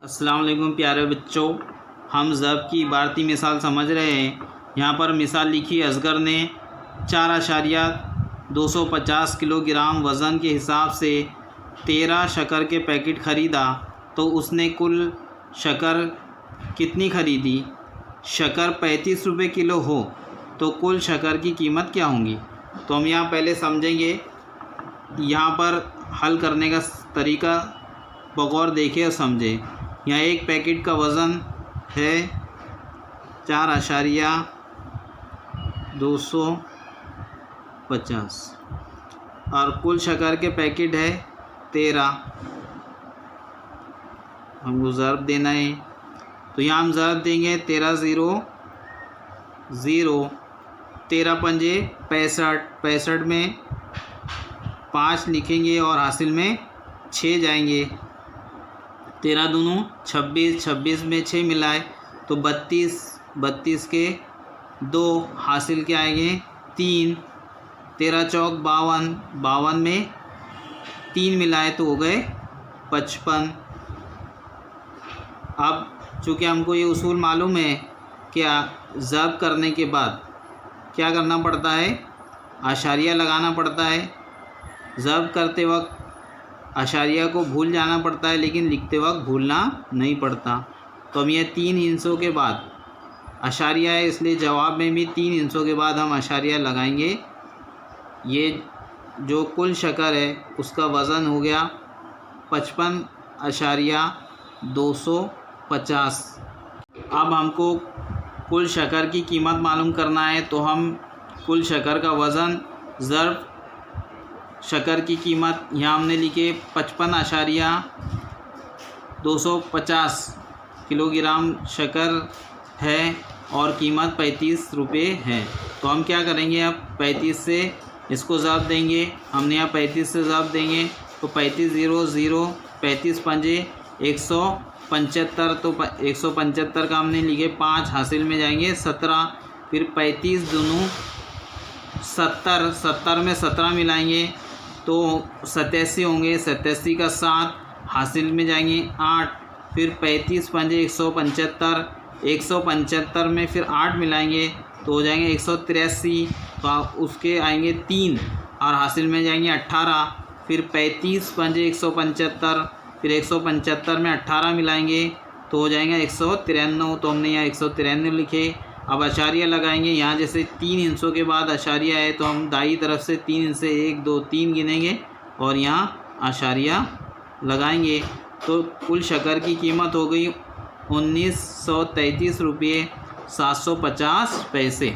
अस्सलाम वालेकुम प्यारे बच्चों, हम ज़ब की इबारती मिसाल समझ रहे हैं। यहाँ पर मिसाल लिखी, असगर ने 4.250 किलोग्राम वज़न के हिसाब से 13 शक्कर के पैकेट ख़रीदा, तो उसने कुल शक्कर कितनी ख़रीदी। शक्कर 35 रुपये किलो हो तो कुल शक्कर की कीमत क्या होगी। तो हम यहाँ पहले समझेंगे, यहाँ पर हल करने का तरीका बगौर देखें और समझें। यहाँ एक पैकेट का वज़न है 4.250 और कुल शक्कर के पैकेट है 13। हमको ज़र्ब देना है, तो यहाँ हम ज़र्ब देंगे 13 0 0, 13 पंजे 65, 65 में 5 लिखेंगे और हासिल में 6 जाएंगे। 13 दूनों 26, 26 में 6 मिलाए तो 32, 32 के 2 हासिल के आएंगे 3। 13 चौक 52, 52 में 3 मिलाए तो हो गए 55। अब चूँकि हमको ये उसूल मालूम है कि ज़ब्त करने के बाद क्या करना पड़ता है, आशारिया लगाना पड़ता है। ज़ब्त करते वक्त आशारिया को भूल जाना पड़ता है, लेकिन लिखते वक्त भूलना नहीं पड़ता। तो हम ये 3 हिस्सों के बाद आशारिया है, इसलिए जवाब में भी 3 हिस्सों के बाद हम आशारिया लगाएंगे। ये जो कुल शक्कर है उसका वज़न हो गया 55.250। अब हमको कुल शक्कर की कीमत मालूम करना है, तो हम कुल शक्कर का वज़न ज़र्ब शक्कर की कीमत यहाँ हमने लिखे 55.250 किलोग्राम शक्कर है और कीमत 35 रुपये है। तो हम क्या करेंगे, अब 35 से इसको ज़ब्त देंगे। हमने यहाँ 35 से ज़ब्त देंगे तो 35 0 0, 35 पंजे 175, तो 175 का हमने लिखे 5 हासिल में जाएंगे 17। फिर 35 दूनों 70, 70 में 17 मिलाएंगे तो 87 होंगे, 87 का 7 हासिल में जाएंगे 8। फिर 35 पंजे 175, 175 में फिर 8 मिलाएंगे तो हो जाएंगे 183, तो आप उसके आएंगे 3 और हासिल में जाएंगे 18। फिर 35 पंजे 175, फिर 175 में 18 मिलाएंगे तो हो जाएंगे 193, तो हमने यहाँ 193 लिखे। अब आशारिया लगाएंगे। यहाँ जैसे 3 हिस्सों के बाद आशारिया है तो हम दाई तरफ से 3 हिस्से 1 2 3 गिनेंगे और यहाँ आशारिया लगाएंगे। तो कुल शक्कर की कीमत हो गई 1933 रुपये 750 पैसे।